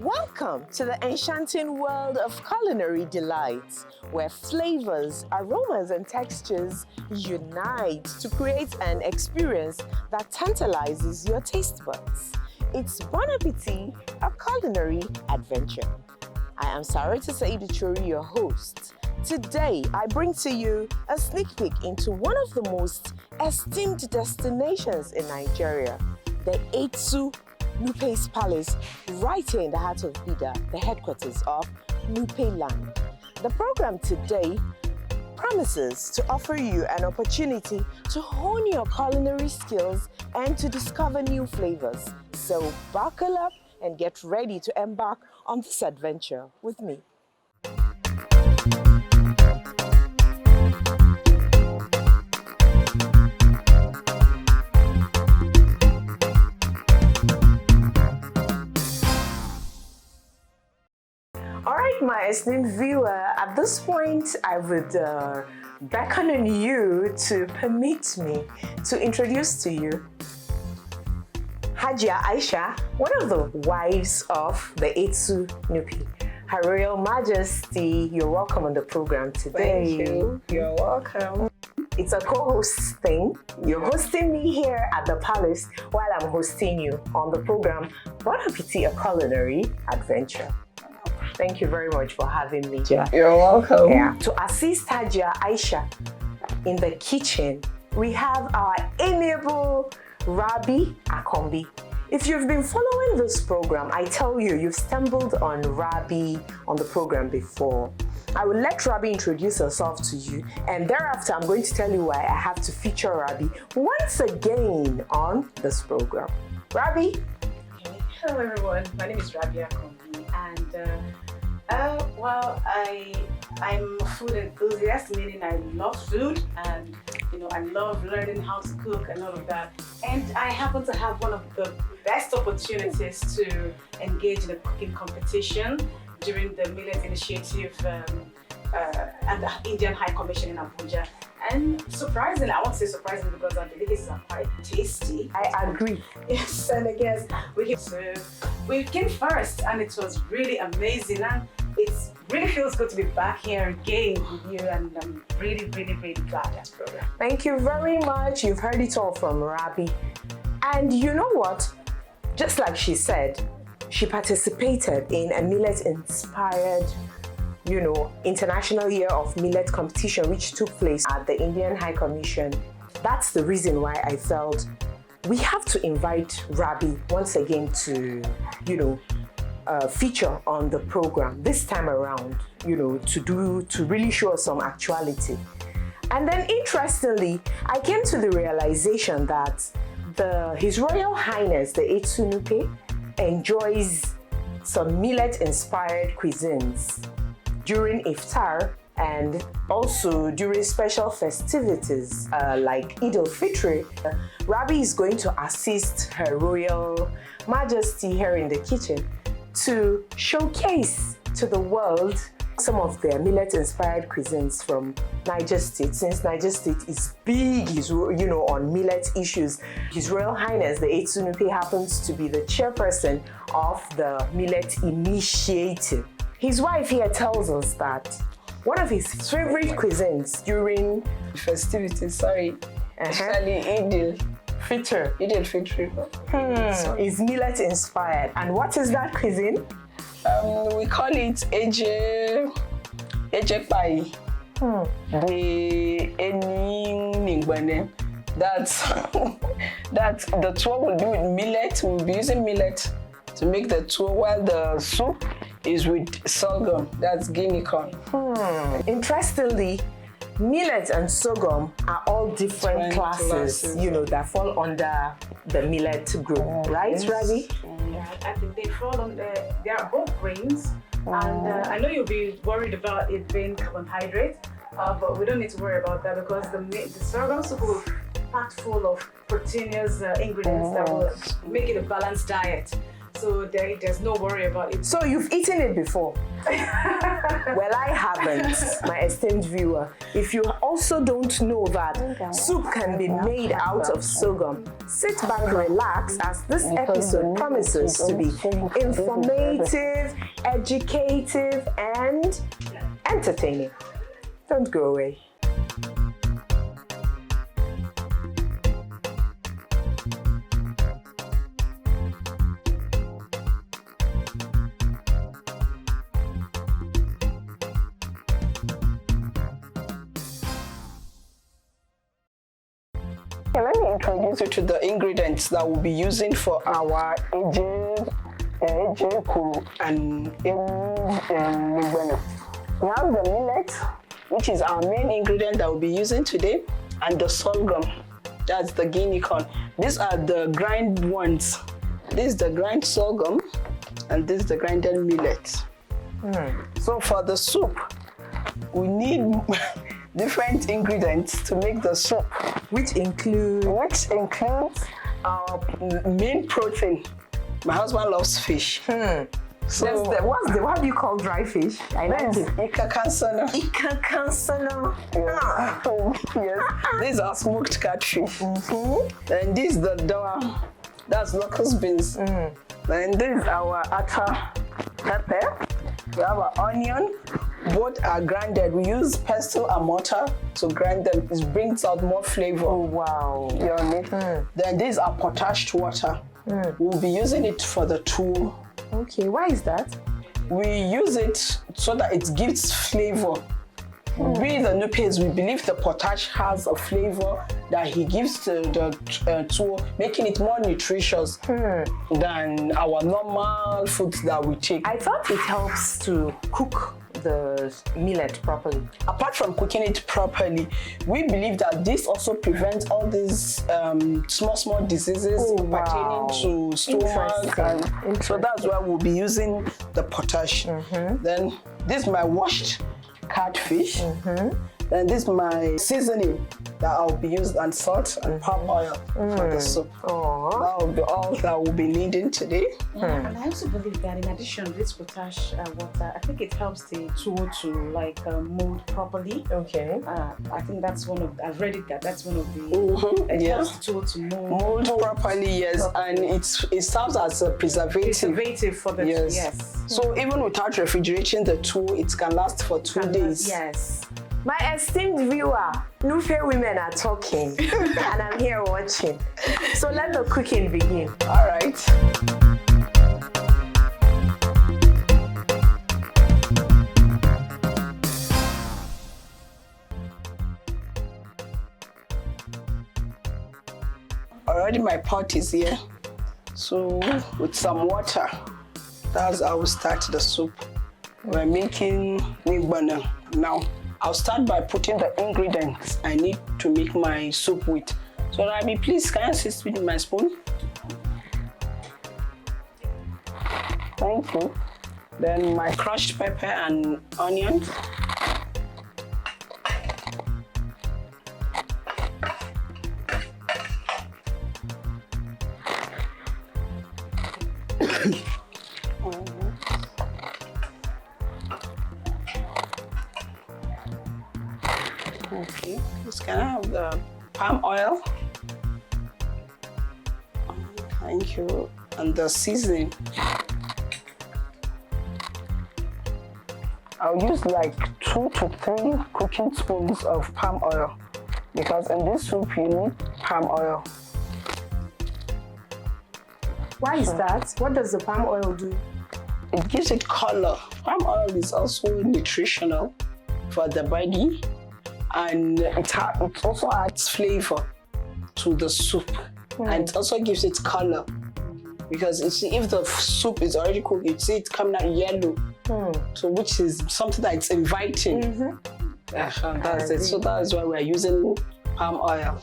Welcome to the enchanting world of culinary delights, where flavors, aromas, and textures unite to create an experience that tantalizes your taste buds. It's Bon Appetit, a culinary adventure. I am Sarita Saidi-Chori, your host. Today, I bring to you a sneak peek into one of the most esteemed destinations in Nigeria, the Nupe's Palace, right here in the heart of Bida, the headquarters of Nupe land. The program today promises to offer you an opportunity to hone your culinary skills and to discover new flavors. So buckle up and get ready to embark on this adventure with me. My esteemed viewer, at this point I would beckon on you to permit me to introduce to you Hajia Aisha, one of the wives of the Nupe. Her Royal Majesty, you're welcome on the program today. Thank you. You're welcome. It's a co-host thing. You're hosting me here at the palace while I'm hosting you on the program Bon Appetit, a culinary adventure. Thank you very much for having me. You're welcome. Yeah. To assist Hajia Aisha in the kitchen, we have our amiable Rabi Akombi. If you've been following this program, I tell you, you've stumbled on Rabi on the program before. I will let Rabi introduce herself to you, and thereafter I'm going to tell you why I have to feature Rabi once again on this program. Rabi? Hello everyone, my name is Rabi Akombi, and I'm a food enthusiast, meaning I love food, and I love learning how to cook and all of that. And I happen to have one of the best opportunities to engage in a cooking competition during the Millet Initiative at the Indian High Commission in Abuja. And surprisingly, I won't say surprisingly because the delicacies are quite tasty. I agree. Yes, and I guess we came first, and it was really amazing, and it really feels good to be back here again with you, and I'm really, really, really glad that's program. Thank you very much. You've heard it all from Rabi. And you know what? Just like she said, she participated in a millet-inspired International Year of Millet competition, which took place at the Indian High Commission. That's the reason why I felt we have to invite Rabi once again to, feature on the program this time around, to really show us some actuality. And then interestingly, I came to the realization that His Royal Highness, the Nupe, enjoys some millet-inspired cuisines during iftar and also during special festivities like Eid al-Fitr. Rabi is going to assist Her Royal Majesty here in the kitchen to showcase to the world some of their millet-inspired cuisines from Niger State, since Niger State is big, on millet issues. His Royal Highness, the Nupe, happens to be the chairperson of the Millet Initiative. His wife here tells us that one of his favorite cuisines during festivities, especially Eid al-Fitr, is millet-inspired. And what is that cuisine? We call it Eje Pai. That's the tuwo will be with millet. We'll be using millet to make the tuwo, while the soup is with sorghum. That's guinea corn. Interestingly, millet and sorghum are all different classes, you know, that fall under the millet group, right, yes. Ravi? Yeah, I think they fall on they are both grains, and I know you'll be worried about it being carbohydrate, but we don't need to worry about that because the sorghum soup will be packed full of proteinous ingredients that will make it a balanced diet. So there's no worry about it. So you've eaten it before? Well, I haven't, my esteemed viewer. If you also don't know that soup can be made out of sorghum, sit back, relax, as this episode promises to be informative, educative, and entertaining. Don't go away. Okay, let me introduce you to the ingredients that we'll be using for our kuru and we have the millet, which is our main ingredient that we'll be using today, and the sorghum, that's the guinea corn. These are the grind ones. This is the grind sorghum, and this is the grinded millet. So for the soup, we need different ingredients to make the soup, which includes our main protein. My husband loves fish. So what do you call dry fish? I like it. Ikakansana. Ikakansana. Yes. These are smoked catfish. And this is the dawa. That's locust beans. And this is our atta pepper. We have our onion. Both are grinded. We use pestle and mortar to grind them. It brings out more flavor. Oh, wow. You know. Then this is our potashed water. We'll be using it for the tuwo. Okay, why is that? We use it so that it gives flavor. We, the Nupes, we believe the potash has a flavor that he gives to the tuwo, making it more nutritious than our normal foods that we take. I thought it helps to cook the millet properly. Apart from cooking it properly, we believe that this also prevents all these small diseases pertaining to stomach. And so that's why we'll be using the potash. Then this is my washed catfish. Then this is my seasoning that I'll be using, and salt and palm oil for the soup. That will be all that we'll be needing today. And I also believe that in addition to this potash water, I think it helps the tuwo to mold properly. Okay. I think that's one of, I've read it that that's one of the, it helps the tuwo to mold properly, yes. And it serves as a preservative for the yes. So even without refrigerating the tuwo, it can last for 2 days. Yes. My esteemed viewer, Nupe women are talking and I'm here watching. So let the cooking begin. All right. Already my pot is here. So with some water, that's how we start the soup. We're making nigbana now. I'll start by putting the ingredients I need to make my soup with. So Rabi, please can you assist me with my spoon? Thank you. Then my crushed pepper and onions. Okay, just can I have the palm oil? Thank you. And the seasoning. I'll use like 2 to 3 cooking spoons of palm oil because in this soup you need palm oil. Why is that? What does the palm oil do? It gives it color. Palm oil is also nutritional for the body, and it also adds flavor. to the soup, and it also gives it color. Because you see, if the soup is already cooked, you see it coming out yellow, so which is something that's inviting. That's it. So that's why we're using palm oil.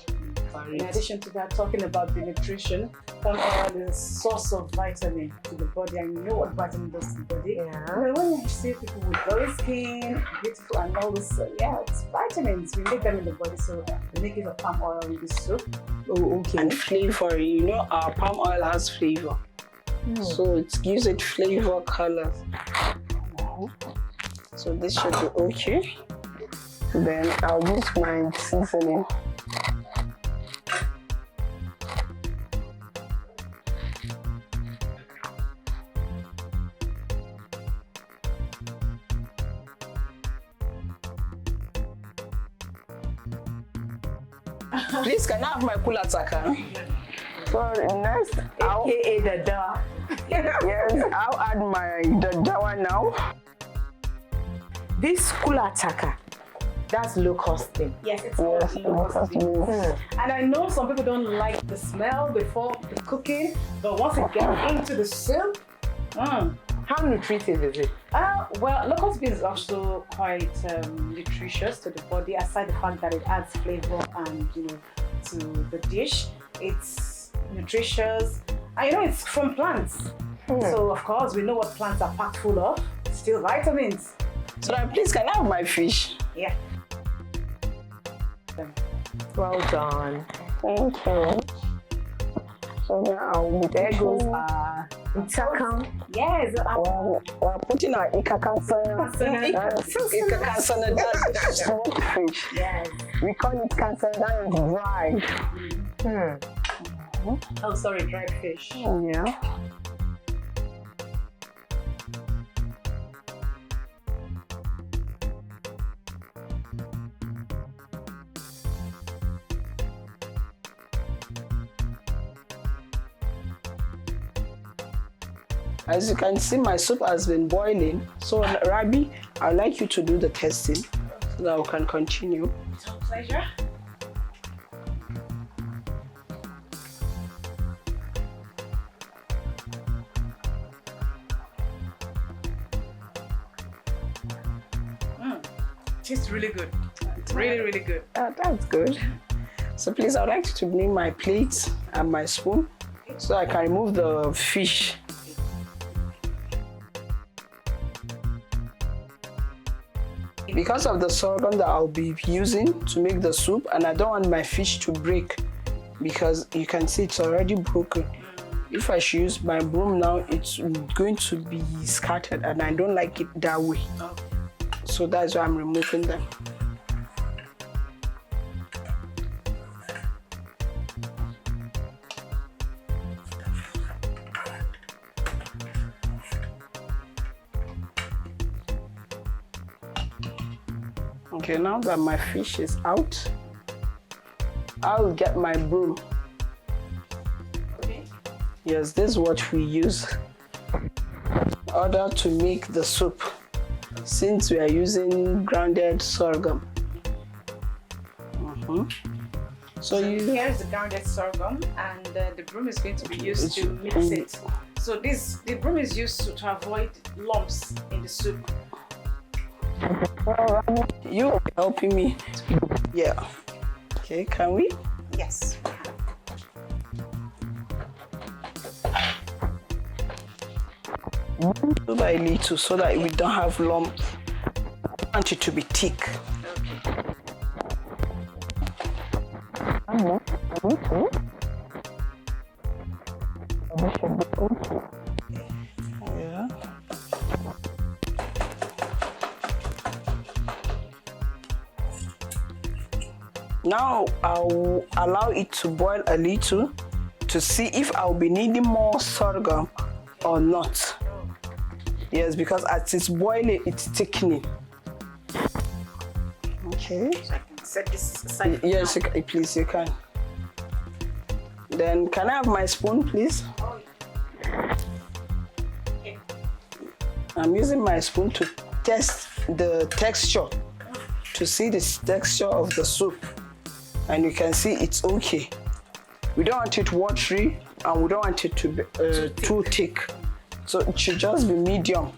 In addition to that, talking about the nutrition, palm oil is a source of vitamin to the body, and you know what vitamin does to the body. Yeah. When you see people with glowing skin, beautiful, and all this, it's vitamins. We make them in the body, so we make it a palm oil in the soup. Oh, okay. And flavor, you know, our palm oil has flavor, so it gives it flavor, color. So this should be okay. Then I'll use my seasoning. Please, can I have my kula taka? So next, AKA the da. yes, I'll add my dawa now. This kula taka, that's low costing. Yes, it's Yes. And I know some people don't like the smell before the cooking, but once it gets into the soup, How nutritive is it? well, locust bean is also quite nutritious to the body, aside the fact that it adds flavor and to the dish. It's nutritious. I know it's from plants, so of course we know what plants are packed full of. Still vitamins. So now, please, can I have my fish? Yeah. Well done. Thank you. So now There goes Itakam. Yes. we're putting our ikakansana. Ikakansana, that's smoked fish. Yes. We call it kansana, that is dry. Oh, sorry, dried fish. Yeah. As you can see, my soup has been boiling. So, Rabi, I'd like you to do the testing so that we can continue. It's a pleasure. Tastes really good. Really, really good. That's good. So please, I'd like you to bring my plate and my spoon so I can remove the fish. Because of the sorghum that I'll be using to make the soup, and I don't want my fish to break because you can see it's already broken. If I should use my broom now, it's going to be scattered and I don't like it that way. So that's why I'm removing them. Okay, now that my fish is out, I'll get my broom. Okay. Yes, this is what we use in order to make the soup, since we are using grounded sorghum. So here's the grounded sorghum, and the broom is going to be used to mix it. So the broom is used to avoid lumps in the soup. You are helping me. Yeah. Okay, can we? Yes. Little by little so that we don't have lumps. I want it to be thick. Yeah. Now I'll allow it to boil a little to see if I'll be needing more sorghum or not. Yes, because as it's boiling, it's thickening. Okay. So I can set this aside. Yes, please, you can. Then can I have my spoon, please? Oh, okay. I'm using my spoon to test the texture, to see the texture of the soup. And you can see it's okay. We don't want it watery, and we don't want it to be too thick. So it should just be medium.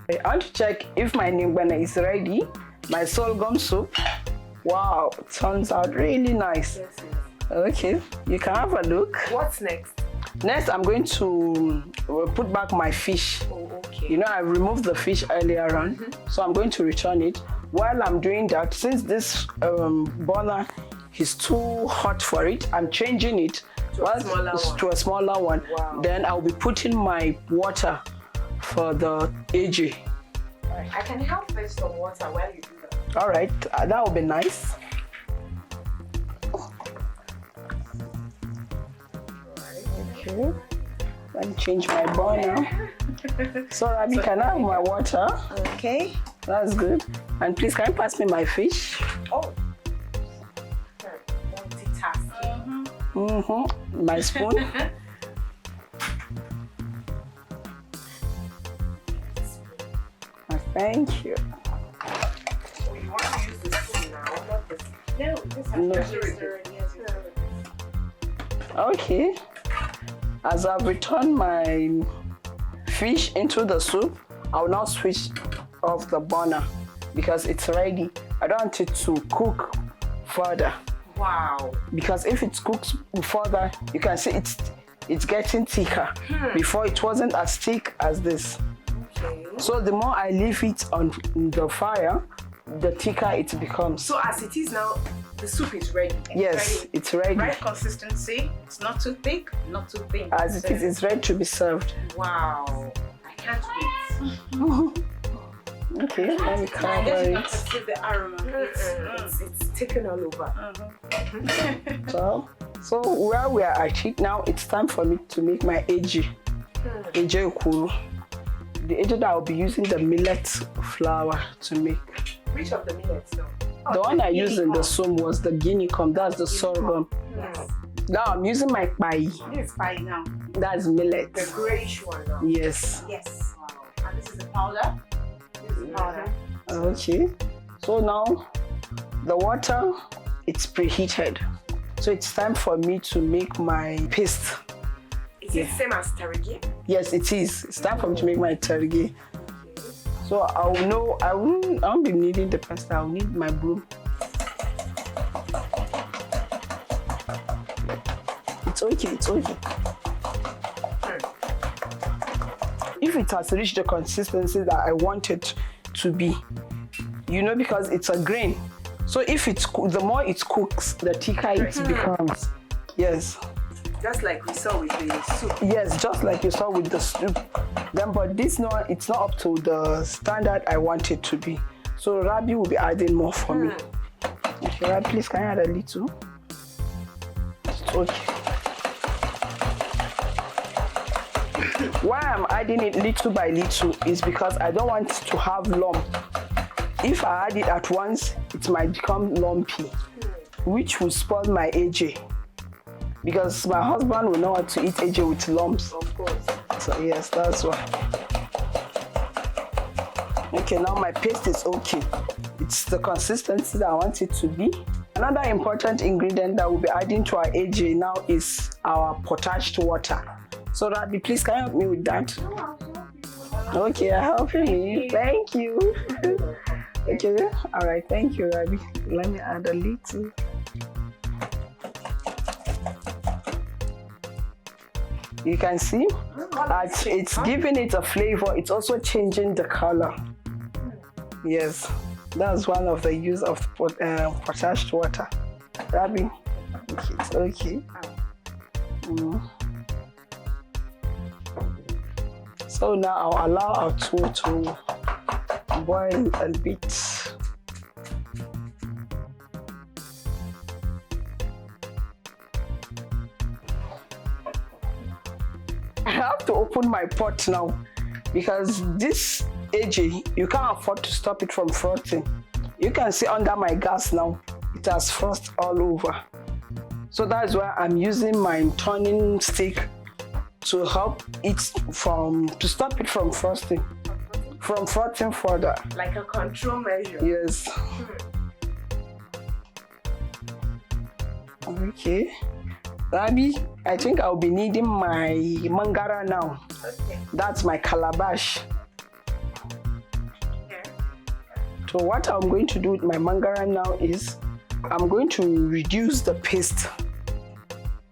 I want to check if my Nigbana is ready. My sorghum soup. Wow, it turns out really nice. Yes, yes. Okay, you can have a look. What's next? Next, I'm going to put back my fish. Oh, okay. You know, I removed the fish earlier on, so I'm going to return it. While I'm doing that, since this burner is too hot for it, I'm changing it to a smaller one. Wow. Then I'll be putting my water for the AJ. I can help fetch some water while you do that. All right, that would be nice. Okay, let me change my burner. So Rabi, can I have my water? Okay. That's good. And please, can you pass me my fish? Oh. Multitasking. My spoon. Thank you. Oh, you want to use the spoon now, not the spoon. No, this has No. Okay. As I've returned my fish into the soup, I'll now switch off the burner because it's ready. I don't want it to cook further. Wow. Because if it cooks further, you can see it's getting thicker. Before it wasn't as thick as this. Okay. So the more I leave it on the fire, the thicker it becomes. So as it is now, the soup is ready. Yes, it's ready. Right consistency. It's not too thick, not too thin. As it is, it's ready to be served. Wow. I can't wait. Okay, let me cover I guess you can it. perceive the aroma. It's taken all over. So where we are at it now, it's time for me to make my AJ. AJ Ukuru. The AJ that I'll be using the millet flour to make. Which of the millets now? The one I used in the soup was the guinea corn. That's the sorghum. Yes. Now I'm using my pai. This is fine now. That's millet. The grayish one now. Yes. Yes. Wow. And this is the powder. This is powder. Okay. So now the water, it's preheated. So it's time for me to make my paste. Is it same as tarigi? Yes, it is. It's time for me to make my terigi. So I won't be needing the pasta. I'll need my broom. It's okay, it's okay. If it has reached the consistency that I want it to be, you know, because it's a grain. So if it's the more it cooks, the thicker it becomes. Yes. Just like we saw with the soup. Yes, just like you saw with the soup. Then, but this no, it's not up to the standard I want it to be. So Rabi will be adding more for me. Okay, Rabi, please can you add a little? It's okay. Why I'm adding it little by little is because I don't want to have lump. If I add it at once, it might become lumpy, which will spoil my AJ. Because my husband will not want to eat AJ with lumps. Of course. So yes, that's why. Okay, now my paste is okay. It's the consistency that I want it to be. Another important ingredient that we'll be adding to our AJ now is our potashed water. So Rabi, please can you help me with that? Okay, I'm helping you. Thank you. Okay, all right, thank you, Rabi. Let me add a little. You can see that it's giving it a flavor. It's also changing the color. Yes, that's one of the use of potashed water. Rabi, okay, it's okay. So now I'll allow our tool to boil a bit. I have to open my pot now because this AJ, you can't afford to stop it from frothing. You can see under my gas now, it has frost all over. So that's why I'm using my turning stick to help it to stop it from frosting. from frothing further. Like a control measure. Yes. Okay. Rabi, I think I'll be needing my mangara now. Okay. That's my calabash. Yeah. So what I'm going to do with my mangara now is I'm going to reduce the paste.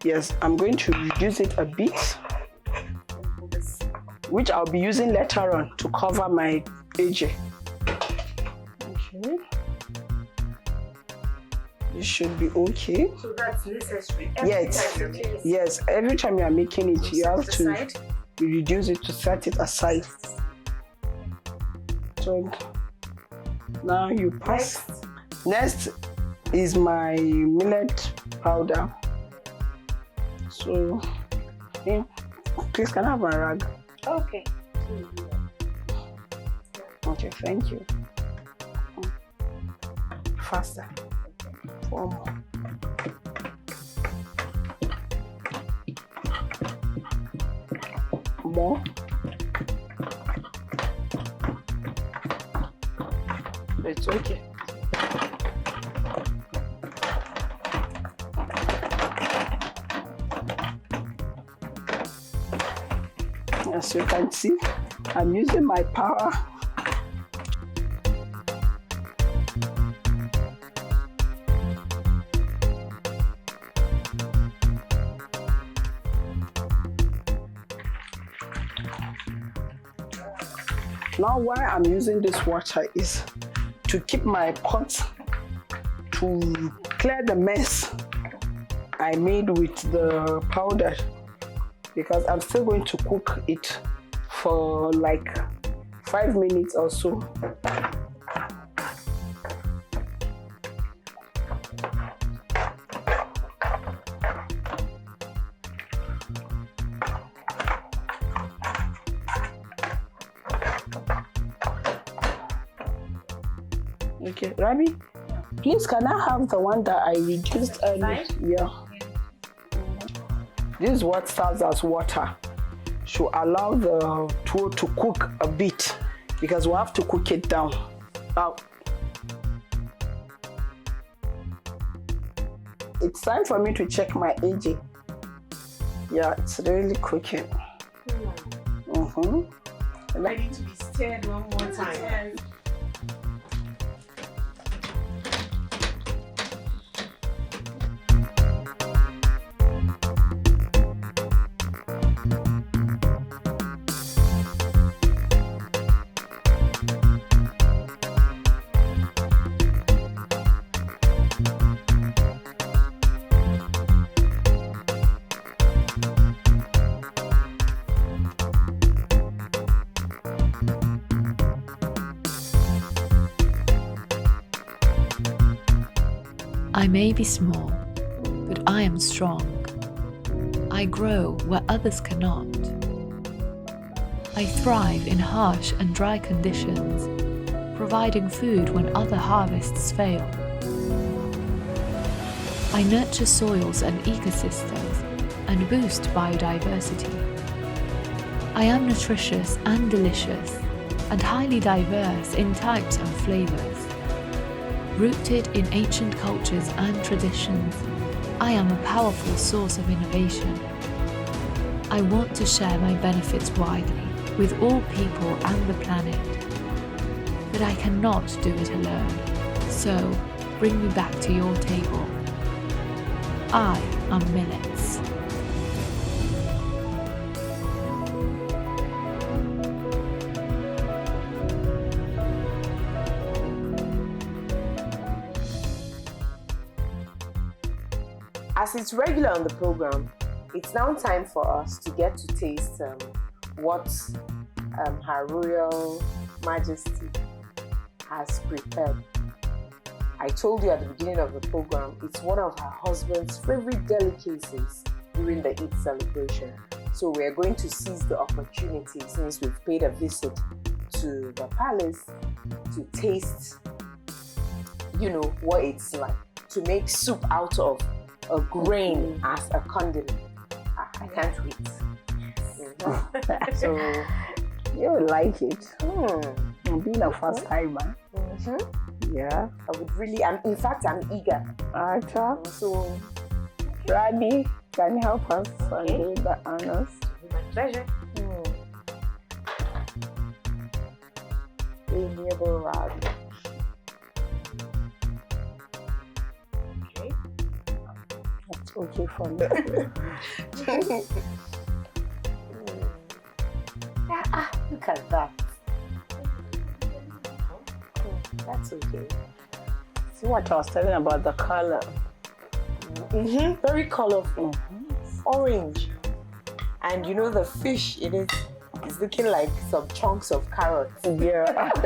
Yes, I'm going to reduce it a bit, which I'll be using later on to cover my AJ. Okay. This should be okay. So that's necessary. Yes, every time you are making it, you have to Aside. reduce it to set it aside. So now you pass. Next is my millet powder. So, please can I have a rag? Okay. Okay, thank you. Faster. 4 more. More. It's okay. As you can see, I'm using my power. Now why I'm using this water is to keep my pot, to clear the mess I made with the powder, because I'm still going to cook it for like 5 minutes or so. Okay, Rabi, please can I have the one that I reduced earlier? Yeah. This is what serves as water. Should allow the tuwo to cook a bit, because we have to cook it down. It's time for me to check my AJ. Yeah, it's really cooking. Ready to be stirred one more time. I may be small, but I am strong. I grow where others cannot. I thrive in harsh and dry conditions, providing food when other harvests fail. I nurture soils and ecosystems and boost biodiversity. I am nutritious and delicious, and highly diverse in types and flavors. Rooted in ancient cultures and traditions, I am a powerful source of innovation. I want to share my benefits widely with all people and the planet. But I cannot do it alone, so bring me back to your table. I am millets. As it's regular on the program, it's now time for us to get to taste what Her Royal Majesty has prepared. I told you at the beginning of the program, it's one of her husband's favorite delicacies during the Eid celebration. So we're going to seize the opportunity, since we've paid a visit to the palace, to taste, what it's like to make soup out of a grain as a condiment. I can't wait. So You will like it. Being a first timer. Yeah. In fact, I'm eager. Acha. So, Rabi, can you help us and do the honors? my pleasure. Amiable Rabi. Okay. That's okay for me. Look at that. That's okay. See what I was telling about the color. Very colorful. Orange. And you know the fish in it is looking like some chunks of carrots. Yeah.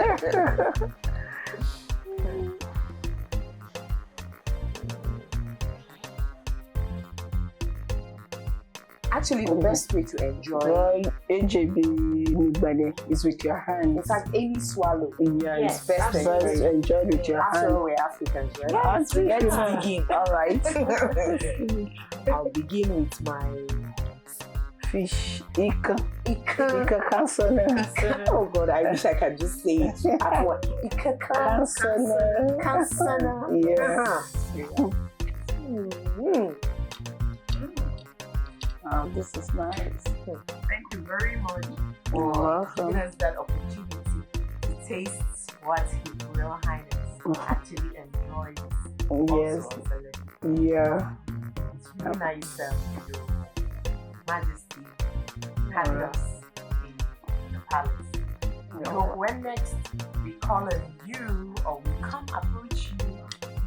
Actually, the best way to enjoy. Well, AJB Nibane is with your hands. In fact, any swallow. Yeah, Yes, it's best that's enjoy with your After hands. all, we're Africans, right? Yes, Let's begin. All right. I'll begin with my Fish, Ika Ika. Kansana. Oh God, I wish I could just say it. Ika Kansana. Kansana. Yeah. Mhm. Oh, this is nice. Thank you very much You're for welcome. giving us that opportunity to taste what His Royal Highness actually enjoys. Yes. Also on Sallah. Yeah. It's really nice, Your Majesty having us in the palace. So when next we call on you or we come approach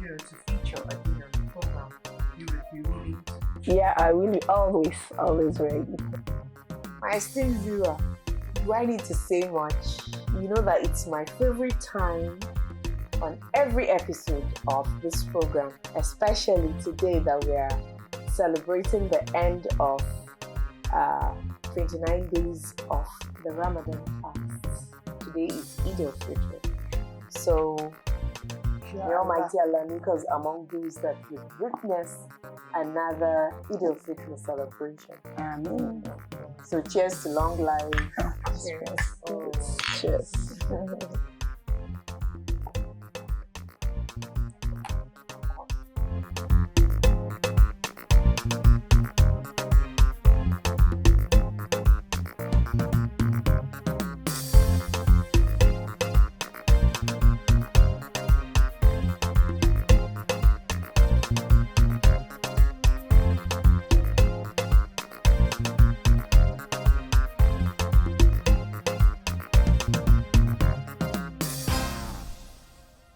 you, to feature again on the program, you would be willing to. Yeah, I will be always ready. My esteemed viewer, do I need to say much? You know that it's my favorite time on every episode of this program, especially today that we are celebrating the end of 29 days of the Ramadan fast. Today is Eid al-Fitr. So, may Almighty Allah make us among those that will witness another Eid al-Fitr celebration. Amen. So cheers to long life. Cheers. Cheers.